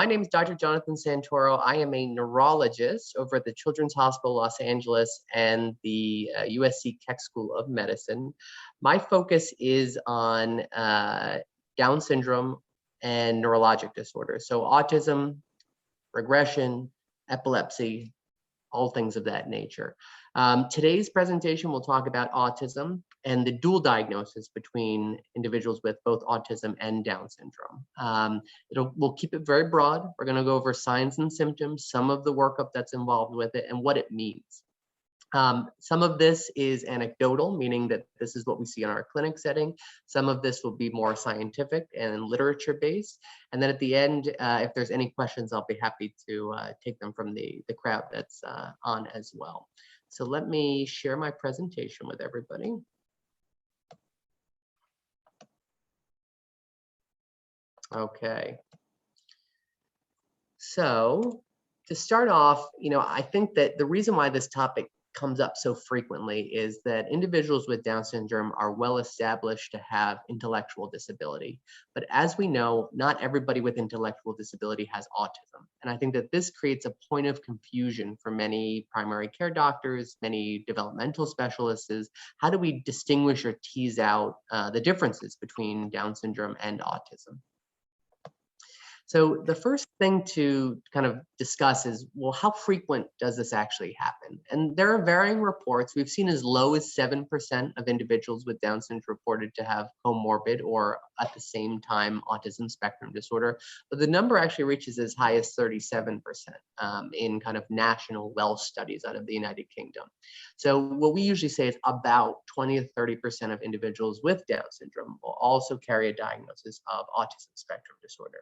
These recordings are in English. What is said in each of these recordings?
My name is Dr. Jonathan Santoro. I am a neurologist over at the Children's Hospital Los Angeles and the USC Keck School of Medicine. My focus is on Down syndrome and neurologic disorders. So autism, regression, epilepsy, all things of that nature. Today's presentation will talk about autism and the dual diagnosis between individuals with both autism and Down syndrome. We'll keep it very broad. We're going to go over signs and symptoms, some of the workup that's involved with it, and what it means. Some of this is anecdotal, meaning that this is what we see in our clinic setting. Some of this will be more scientific and literature-based. And then at the end, if there's any questions, I'll be happy to take them from the crowd that's on as well. So let me share my presentation with everybody. Okay. So to start off, I think that the reason why this topic comes up so frequently is that individuals with Down syndrome are well established to have intellectual disability. But as we know, not everybody with intellectual disability has autism. And I think that this creates a point of confusion for many primary care doctors, many developmental specialists, is how do we distinguish or tease out the differences between Down syndrome and autism? So the first thing to kind of discuss is, well, how frequent does this actually happen? And there are varying reports. We've seen as low as 7% of individuals with Down syndrome reported to have comorbid or at the same time autism spectrum disorder. But the number actually reaches as high as 37% in kind of national well studies out of the United Kingdom. So what we usually say is about 20 to 30% of individuals with Down syndrome will also carry a diagnosis of autism spectrum disorder.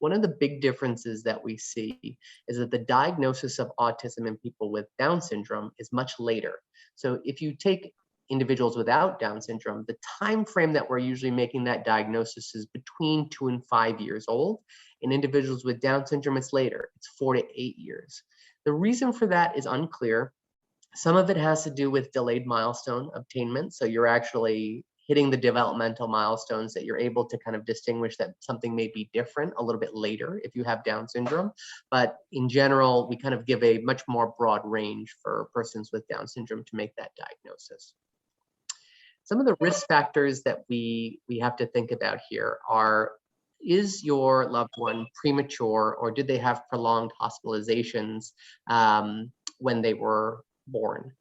One of the big differences that we see is that the diagnosis of autism in people with Down syndrome is much later. So if you take individuals without Down syndrome, the time frame that we're usually making that diagnosis is between 2 and 5 years old. In individuals with Down syndrome, it's later. It's 4 to 8 years. The reason for that is unclear. Some of it has to do with delayed milestone obtainment. So you're actually hitting the developmental milestones that you're able to kind of distinguish that something may be different a little bit later if you have Down syndrome. But in general, we kind of give a much more broad range for persons with Down syndrome to make that diagnosis. Some of the risk factors that we have to think about here are, is your loved one premature, or did they have prolonged hospitalizations when they were born?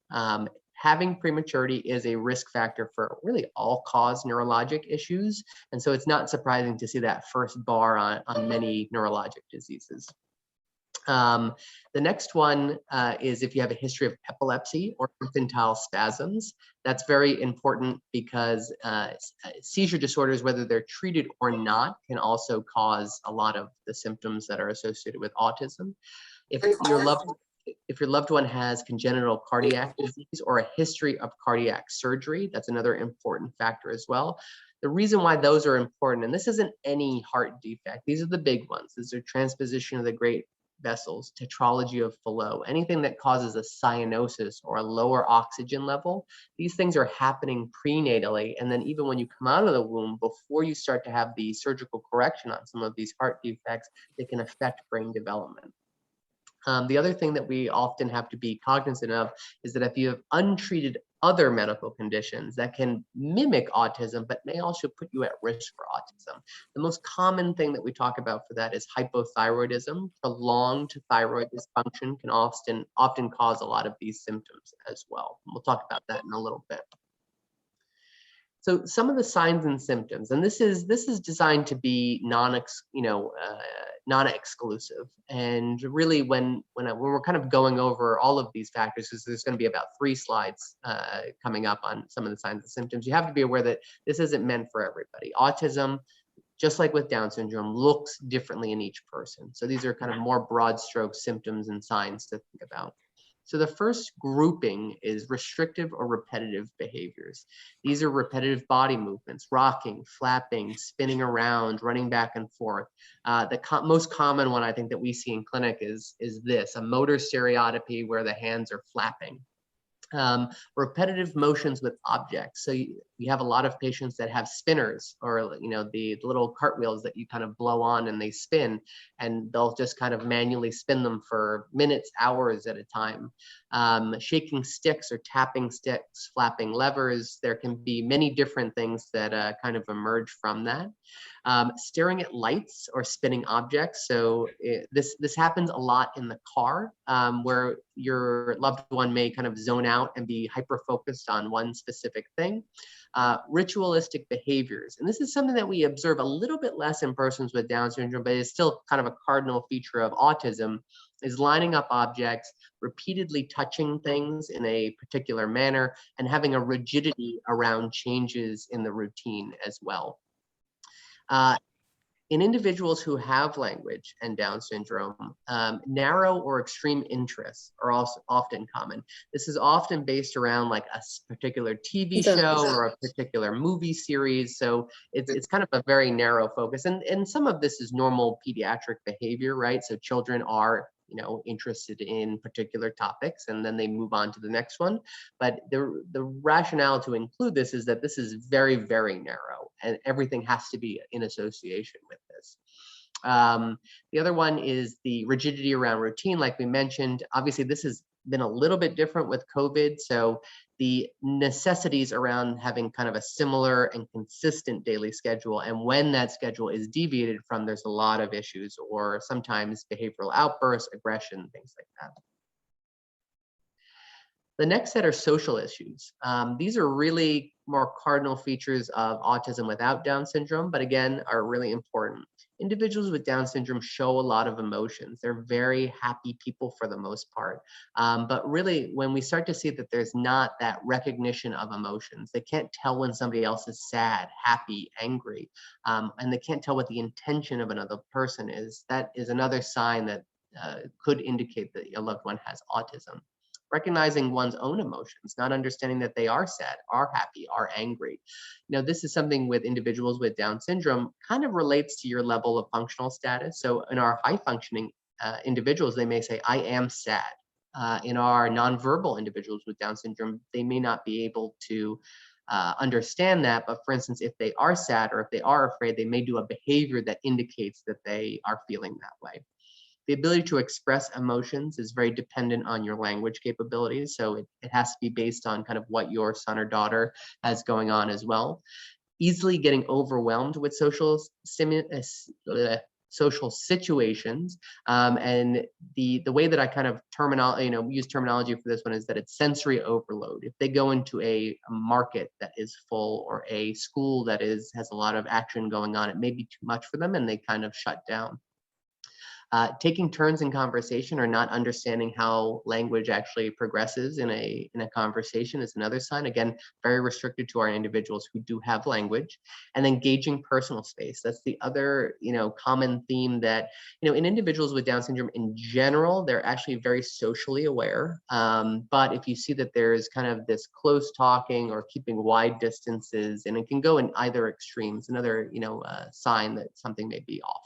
Having prematurity is a risk factor for really all-cause neurologic issues. And so it's not surprising to see that first bar on many neurologic diseases. The next one is if you have a history of epilepsy or infantile spasms. That's very important because seizure disorders, whether they're treated or not, can also cause a lot of the symptoms that are associated with autism. If your loved one has congenital cardiac disease or a history of cardiac surgery, that's another important factor as well. The reason why those are important, and this isn't any heart defect, these are the big ones. These are transposition of the great vessels, tetralogy of Fallot, anything that causes a cyanosis or a lower oxygen level. These things are happening prenatally, and then even when you come out of the womb, before you start to have the surgical correction on some of these heart defects, they can affect brain development. The other thing that we often have to be cognizant of is that if you have untreated other medical conditions that can mimic autism, but may also put you at risk for autism. The most common thing that we talk about for that is hypothyroidism. Prolonged thyroid dysfunction can often cause a lot of these symptoms as well. We'll talk about that in a little bit. So some of the signs and symptoms, and this is designed to be non-exclusive. And really, when we're kind of going over all of these factors, because there's going to be about 3 slides coming up on some of the signs and symptoms, you have to be aware that this isn't meant for everybody. Autism, just like with Down syndrome, looks differently in each person. So these are kind of more broad stroke symptoms and signs to think about. So the first grouping is restrictive or repetitive behaviors. These are repetitive body movements, rocking, flapping, spinning around, running back and forth. The most common one I think that we see in clinic is this, a motor stereotypy where the hands are flapping. Repetitive motions with objects. So you have a lot of patients that have spinners, or the little cartwheels that you kind of blow on and they spin, and they'll just kind of manually spin them for minutes, hours at a time. Shaking sticks or tapping sticks, flapping levers. There can be many different things that kind of emerge from that. Staring at lights or spinning objects. So this happens a lot in the car, where your loved one may kind of zone out and be hyper-focused on one specific thing. Ritualistic behaviors. And this is something that we observe a little bit less in persons with Down syndrome, but it's still kind of a cardinal feature of autism, is lining up objects, repeatedly touching things in a particular manner, and having a rigidity around changes in the routine as well. In individuals who have language and Down syndrome, narrow or extreme interests are also often common. This is often based around like a particular TV show or a particular movie series. So it's kind of a very narrow focus. And some of this is normal pediatric behavior, right? So children are interested in particular topics, and then they move on to the next one. But the rationale to include this is that this is very, very narrow, and everything has to be in association with this. The other one is the rigidity around routine, like we mentioned. Obviously, this has been a little bit different with COVID. So the necessities around having kind of a similar and consistent daily schedule, and when that schedule is deviated from, there's a lot of issues, or sometimes behavioral outbursts, aggression, things like that. The next set are social issues. These are really more cardinal features of autism without Down syndrome, but again, are really important. Individuals with Down syndrome show a lot of emotions. They're very happy people for the most part. But really, when we start to see that there's not that recognition of emotions, they can't tell when somebody else is sad, happy, angry, and they can't tell what the intention of another person is. That is another sign that could indicate that a loved one has autism. Recognizing one's own emotions, not understanding that they are sad, are happy, are angry. This is something with individuals with Down syndrome kind of relates to your level of functional status. So in our high functioning individuals, they may say, I am sad. In our nonverbal individuals with Down syndrome, they may not be able to understand that. But for instance, if they are sad or if they are afraid, they may do a behavior that indicates that they are feeling that way. The ability to express emotions is very dependent on your language capabilities. So it has to be based on kind of what your son or daughter has going on as well. Easily getting overwhelmed with social situations. And the way that I kind of use terminology for this one is that it's sensory overload. If they go into a market that is full, or a school that has a lot of action going on, it may be too much for them and they kind of shut down. Taking turns in conversation or not understanding how language actually progresses in a conversation is another sign. Again, very restricted to our individuals who do have language. And then gauging personal space. That's the other common theme that in individuals with Down syndrome in general, they're actually very socially aware. But if you see that there's kind of this close talking or keeping wide distances, and it can go in either extremes, another sign that something may be off.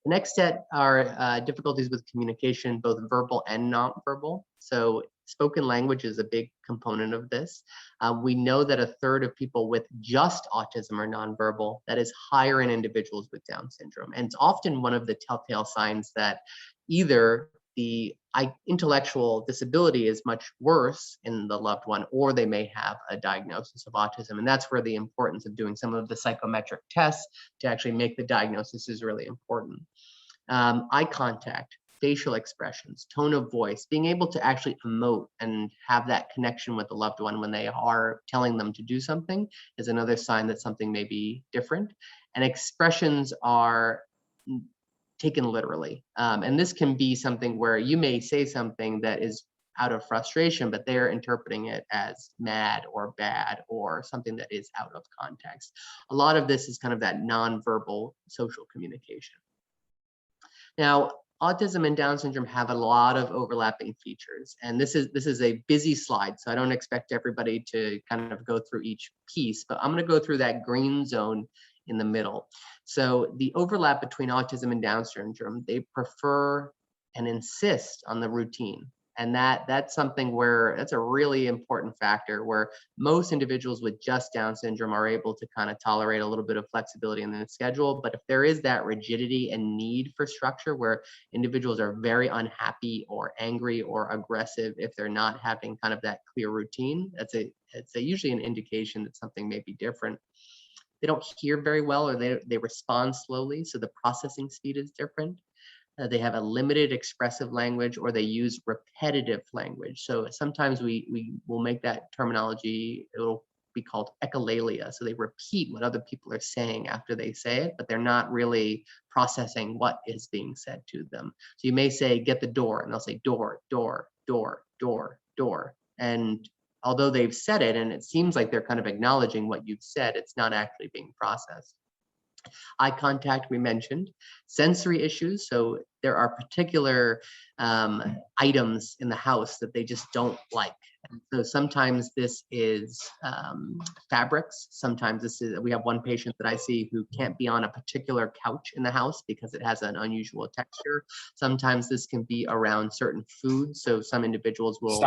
The next set are difficulties with communication, both verbal and nonverbal. So spoken language is a big component of this. We know that a third of people with just autism are nonverbal. That is higher in individuals with Down syndrome. And it's often one of the telltale signs that either the intellectual disability is much worse in the loved one, or they may have a diagnosis of autism. And that's where the importance of doing some of the psychometric tests to actually make the diagnosis is really important. Eye contact, facial expressions, tone of voice, being able to actually emote and have that connection with the loved one when they are telling them to do something is another sign that something may be different. And expressions are taken literally. And this can be something where you may say something that is out of frustration, but they're interpreting it as mad or bad or something that is out of context. A lot of this is kind of that nonverbal social communication. Now, autism and Down syndrome have a lot of overlapping features, and this is a busy slide, so I don't expect everybody to kind of go through each piece, but I'm going to go through that green zone in the middle. So the overlap between autism and Down syndrome, they prefer and insist on the routine. And that's something where that's a really important factor, where most individuals with just Down syndrome are able to kind of tolerate a little bit of flexibility in the schedule. But if there is that rigidity and need for structure where individuals are very unhappy or angry or aggressive if they're not having kind of that clear routine, it's usually an indication that something may be different. They don't hear very well, or they respond slowly, so the processing speed is different. They have a limited expressive language, or they use repetitive language. So sometimes we will make that terminology, it'll be called echolalia. So they repeat what other people are saying after they say it, but they're not really processing what is being said to them. So you may say, get the door, and they'll say door, door, door, door, door. And although they've said it, and it seems like they're kind of acknowledging what you've said, it's not actually being processed. Eye contact, we mentioned. Sensory issues, so there are particular items in the house that they just don't like. And so sometimes this is fabrics. Sometimes this is, we have one patient that I see who can't be on a particular couch in the house because it has an unusual texture. Sometimes this can be around certain foods. So some individuals will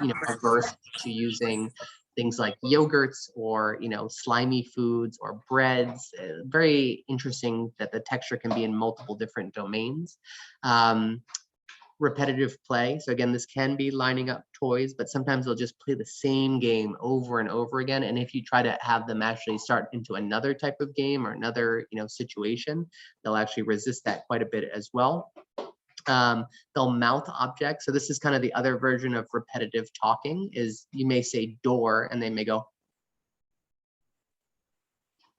be averse to using things like yogurts or slimy foods or breads. Very interesting that the texture can be in multiple different domains. Repetitive play. So again, this can be lining up toys, but sometimes they'll just play the same game over and over again. And if you try to have them actually start into another type of game or another situation, they'll actually resist that quite a bit as well. They'll mouth objects. So this is kind of the other version of repetitive talking, is you may say door and they may go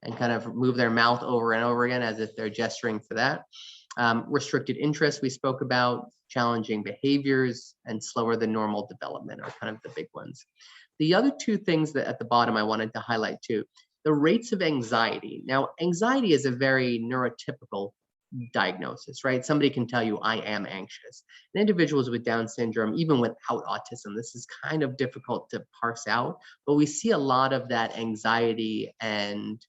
and kind of move their mouth over and over again as if they're gesturing for that. Restricted interest we spoke about, challenging behaviors, and slower than normal development are kind of the big ones. The other two things that at the bottom I wanted to highlight too, the rates of anxiety. Now, anxiety is a very neurotypical diagnosis, right? Somebody can tell you, I am anxious. And individuals with Down syndrome, even without autism, this is kind of difficult to parse out, but we see a lot of that anxiety and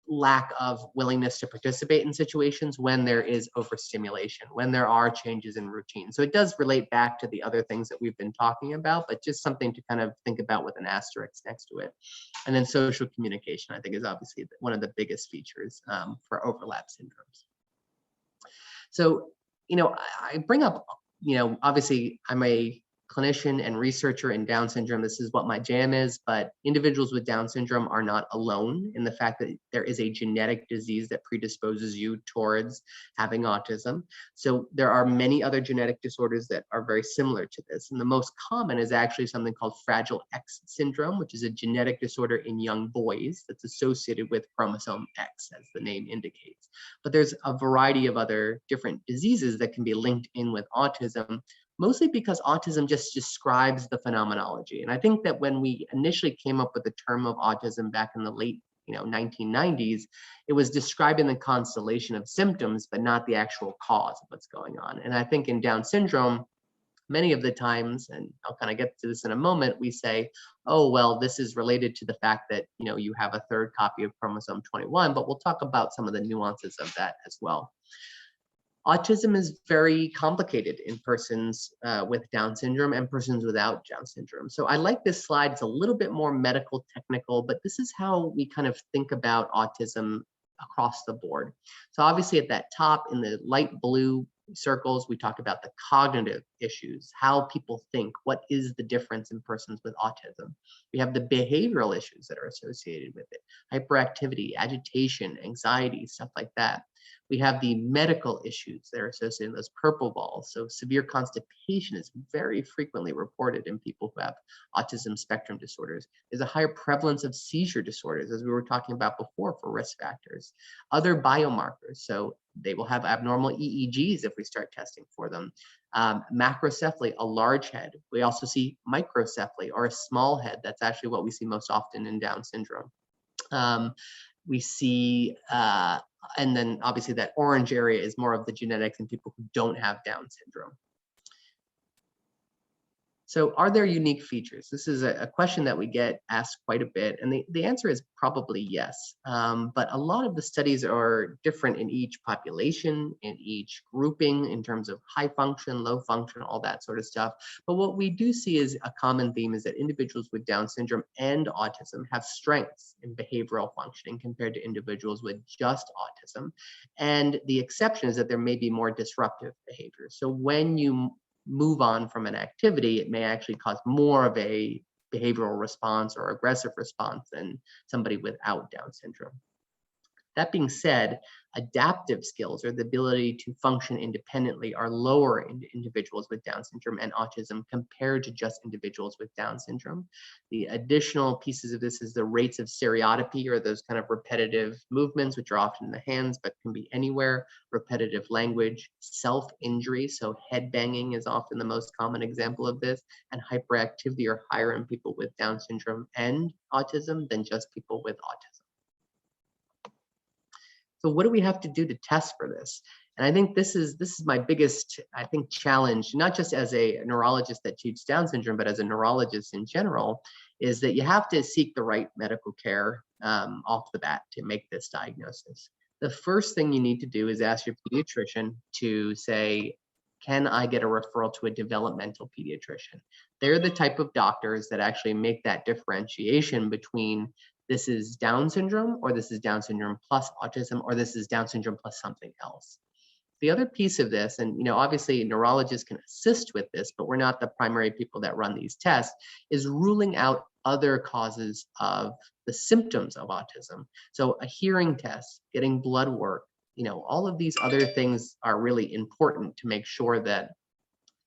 lack of willingness to participate in situations when there is overstimulation, when there are changes in routine. So it does relate back to the other things that we've been talking about, but just something to kind of think about with an asterisk next to it. And then social communication, I think, is obviously one of the biggest features for overlap syndromes. So, I bring up, obviously I'm a clinician and researcher in Down syndrome. This is what my jam is, but individuals with Down syndrome are not alone in the fact that there is a genetic disease that predisposes you towards having autism. So there are many other genetic disorders that are very similar to this. And the most common is actually something called Fragile X syndrome, which is a genetic disorder in young boys that's associated with chromosome X, as the name indicates. But there's a variety of other different diseases that can be linked in with autism, mostly because autism just describes the phenomenology. And I think that when we initially came up with the term of autism back in the late 1990s, it was describing the constellation of symptoms, but not the actual cause of what's going on. And I think in Down syndrome, many of the times, and I'll kind of get to this in a moment, we say, oh, well, this is related to the fact that, you have a third copy of chromosome 21, but we'll talk about some of the nuances of that as well. Autism is very complicated in persons with Down syndrome and persons without Down syndrome. So I like this slide. It's a little bit more medical technical, but this is how we kind of think about autism across the board. So obviously at that top in the light blue circles, we talk about the cognitive issues, how people think, what is the difference in persons with autism. We have the behavioral issues that are associated with it, hyperactivity, agitation, anxiety, stuff like that. We have the medical issues that are associated with those purple balls. So severe constipation is very frequently reported in people who have autism spectrum disorders. There's a higher prevalence of seizure disorders, as we were talking about before, for risk factors. Other biomarkers, so they will have abnormal EEGs if we start testing for them. Macrocephaly, a large head. We also see microcephaly, or a small head. That's actually what we see most often in Down syndrome. We see, and then obviously that orange area is more of the genetics in people who don't have Down syndrome. So are there unique features? This is a question that we get asked quite a bit, and the answer is probably yes. But a lot of the studies are different in each population, in each grouping, in terms of high function, low function, all that sort of stuff. But what we do see is a common theme is that individuals with Down syndrome and autism have strengths in behavioral functioning compared to individuals with just autism. And the exception is that there may be more disruptive behavior. So when you move on from an activity, it may actually cause more of a behavioral response or aggressive response than somebody without Down syndrome. That being said, adaptive skills, or the ability to function independently, are lower in individuals with Down syndrome and autism compared to just individuals with Down syndrome. The additional pieces of this is the rates of stereotypy, or those kind of repetitive movements, which are often in the hands but can be anywhere, repetitive language, self-injury, so head banging is often the most common example of this, and hyperactivity are higher in people with Down syndrome and autism than just people with autism. So what do we have to do to test for this? And I think this is my biggest, challenge, not just as a neurologist that treats Down syndrome, but as a neurologist in general, is that you have to seek the right medical care off the bat to make this diagnosis. The first thing you need to do is ask your pediatrician to say, can I get a referral to a developmental pediatrician? They're the type of doctors that actually make that differentiation between this is Down syndrome, or this is Down syndrome plus autism, or this is Down syndrome plus something else. The other piece of this, and obviously neurologists can assist with this, but we're not the primary people that run these tests, is ruling out other causes of the symptoms of autism. So a hearing test, getting blood work, all of these other things are really important to make sure that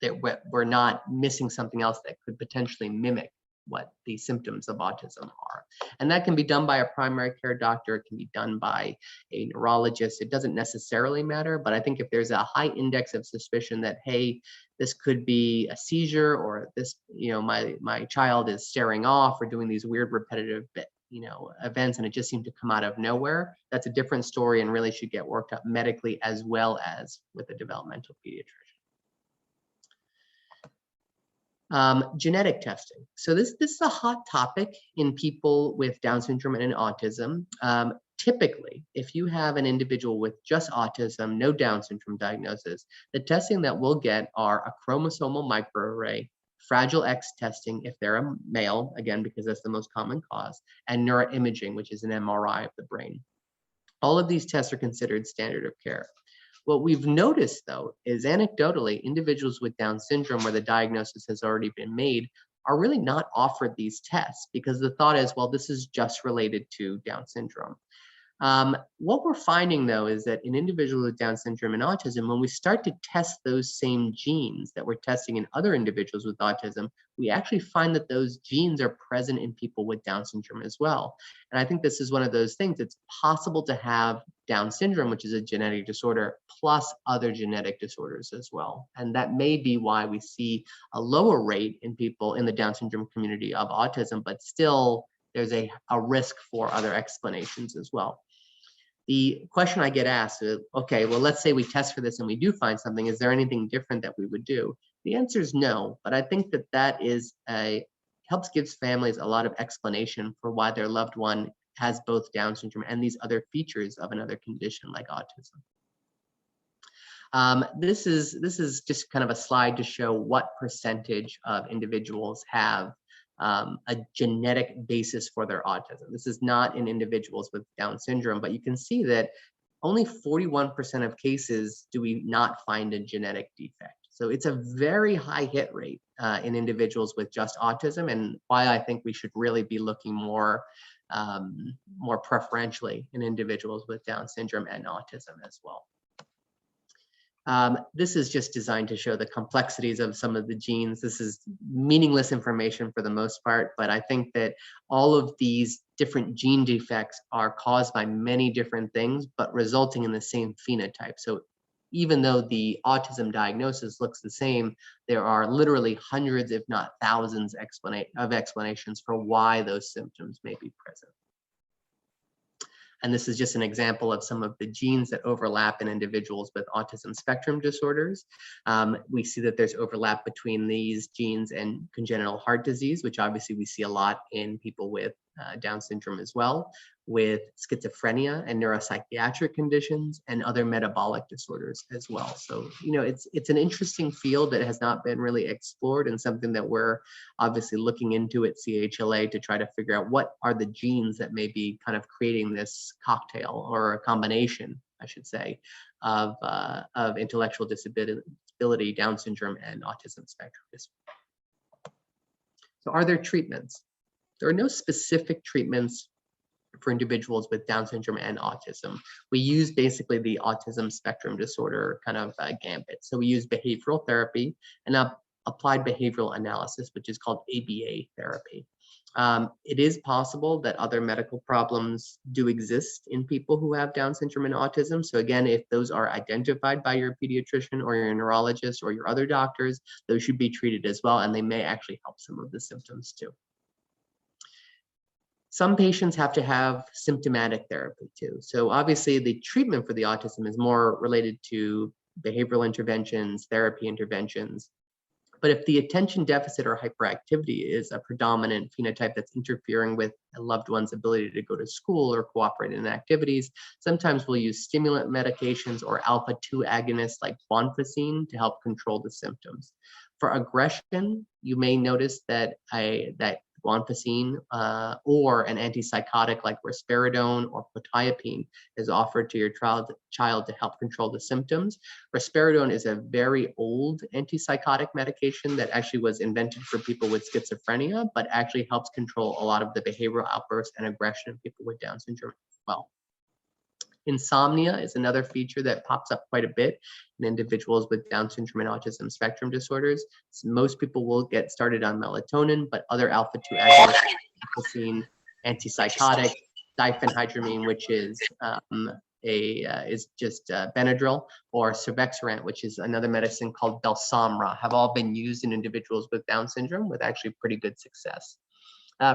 we're not missing something else that could potentially mimic what the symptoms of autism are. And that can be done by a primary care doctor. It can be done by a neurologist. It doesn't necessarily matter, but I think if there's a high index of suspicion that, hey, this could be a seizure, or this, my child is staring off or doing these weird repetitive events, and it just seemed to come out of nowhere, that's a different story and really should get worked up medically as well as with a developmental pediatrician. Genetic testing. So this is a hot topic in people with Down syndrome and autism. Typically, if you have an individual with just autism, no Down syndrome diagnosis, the testing that we'll get are a chromosomal microarray, Fragile X testing if they're a male, again, because that's the most common cause, and neuroimaging, which is an MRI of the brain. All of these tests are considered standard of care. What we've noticed, though, is anecdotally, individuals with Down syndrome where the diagnosis has already been made are really not offered these tests because the thought is, well, this is just related to Down syndrome. What we're finding, though, is that in individuals with Down syndrome and autism, when we start to test those same genes that we're testing in other individuals with autism, we actually find that those genes are present in people with Down syndrome as well. And I think this is one of those things. It's possible to have Down syndrome, which is a genetic disorder, plus other genetic disorders as well. And that may be why we see a lower rate in people in the Down syndrome community of autism, but still there's a risk for other explanations as well. The question I get asked is, okay, well, let's say we test for this and we do find something. Is there anything different that we would do? The answer is no, but I think that is gives families a lot of explanation for why their loved one has both Down syndrome and these other features of another condition like autism. This is just kind of a slide to show what percentage of individuals have a genetic basis for their autism. This is not in individuals with Down syndrome, but you can see that only 41% of cases do we not find a genetic defect. So it's a very high hit rate in individuals with just autism, and why I think we should really be looking more preferentially in individuals with Down syndrome and autism as well. This is just designed to show the complexities of some of the genes. This is meaningless information for the most part, but I think that all of these different gene defects are caused by many different things, but resulting in the same phenotype. So even though the autism diagnosis looks the same, there are literally hundreds, if not thousands, of explanations for why those symptoms may be present. And this is just an example of some of the genes that overlap in individuals with autism spectrum disorders. We see that there's overlap between these genes and congenital heart disease, which obviously we see a lot in people with Down syndrome as well, with schizophrenia and neuropsychiatric conditions and other metabolic disorders as well. So, it's an interesting field that has not been really explored, and something that we're obviously looking into at CHLA to try to figure out what are the genes that may be kind of creating this cocktail, or a combination, I should say, of intellectual disability, Down syndrome, and autism spectrum disorder. So are there treatments? There are no specific treatments for individuals with Down syndrome and autism. We use basically the autism spectrum disorder kind of gambit. So we use behavioral therapy and applied behavioral analysis, which is called ABA therapy. It is possible that other medical problems do exist in people who have Down syndrome and autism. So again, if those are identified by your pediatrician or your neurologist or your other doctors, those should be treated as well, and they may actually help some of the symptoms too. Some patients have to have symptomatic therapy too. So obviously the treatment for the autism is more related to behavioral interventions, therapy interventions. But if the attention deficit or hyperactivity is a predominant phenotype that's interfering with a loved one's ability to go to school or cooperate in activities, sometimes we'll use stimulant medications or alpha-2 agonists like guanfacine to help control the symptoms. For aggression, you may notice that guanfacine or an antipsychotic like risperidone or quetiapine is offered to your child to help control the symptoms. Risperidone is a very old antipsychotic medication that actually was invented for people with schizophrenia, but actually helps control a lot of the behavioral outbursts and aggression in people with Down syndrome as well. Insomnia is another feature that pops up quite a bit in individuals with Down syndrome and autism spectrum disorders. So most people will get started on melatonin, but other alpha-2 agonists, antipsychotic, diphenhydramine, which is just Benadryl, or Silvexirant, which is another medicine called Belsomra, have all been used in individuals with Down syndrome with actually pretty good success.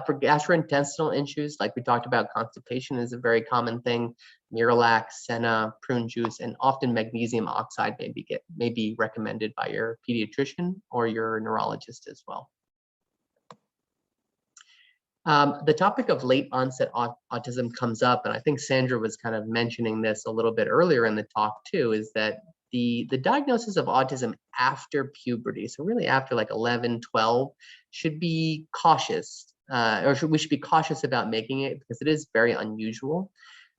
For gastrointestinal issues, like we talked about, constipation is a very common thing. Miralax, Senna, prune juice, and often magnesium oxide may be recommended by your pediatrician or your neurologist as well. The topic of late onset autism comes up, and I think Sandra was kind of mentioning this a little bit earlier in the talk too, is that the diagnosis of autism after puberty, so really after like 11, 12, should be cautious, we should be cautious about making it, because it is very unusual,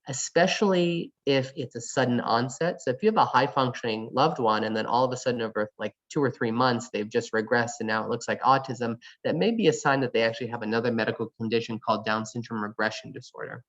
especially if it's a sudden onset. So if you have a high functioning loved one and then all of a sudden over like 2 or 3 months, they've just regressed and now it looks like autism, that may be a sign that they actually have another medical condition called Down syndrome regression disorder.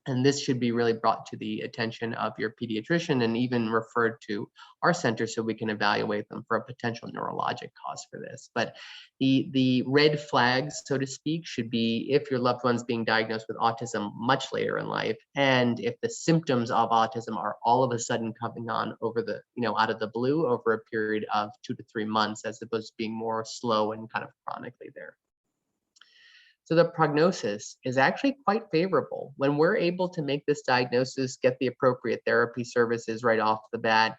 And this should be really brought to the attention of your pediatrician and even referred to our center so we can evaluate them for a potential neurologic cause for this. But the red flags, so to speak, should be if your loved one's being diagnosed with autism much later in life, and if the symptoms of autism are all of a sudden coming on over the, out of the blue over a period of 2 to 3 months, as opposed to being more slow and kind of chronically there. So the prognosis is actually quite favorable. When we're able to make this diagnosis, get the appropriate therapy services right off the bat,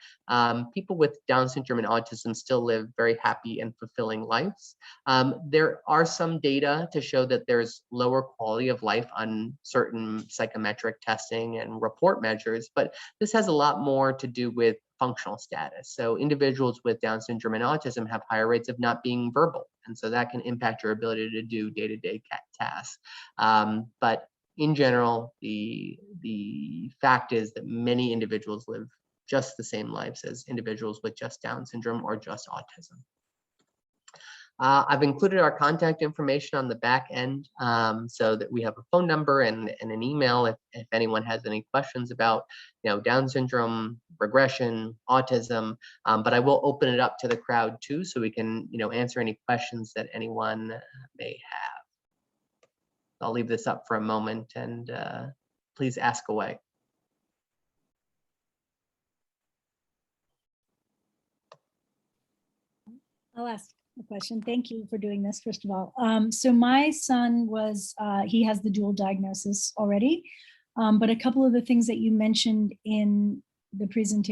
people with Down syndrome and autism still live very happy and fulfilling lives. There are some data to show that there's lower quality of life on certain psychometric testing and report measures, but this has a lot more to do with functional status. So individuals with Down syndrome and autism have higher rates of not being verbal, and so that can impact your ability to do day-to-day tasks. But in general, the fact is that many individuals live just the same lives as individuals with just Down syndrome or just autism. I've included our contact information on the back end so that we have a phone number and an email if anyone has any questions about Down syndrome, regression, autism, but I will open it up to the crowd too so we can answer any questions that anyone may have. I'll leave this up for a moment and please ask away. I'll ask a question. Thank you for doing this, first of all. So my son he has the dual diagnosis already. But a couple of the things that you mentioned in the presentation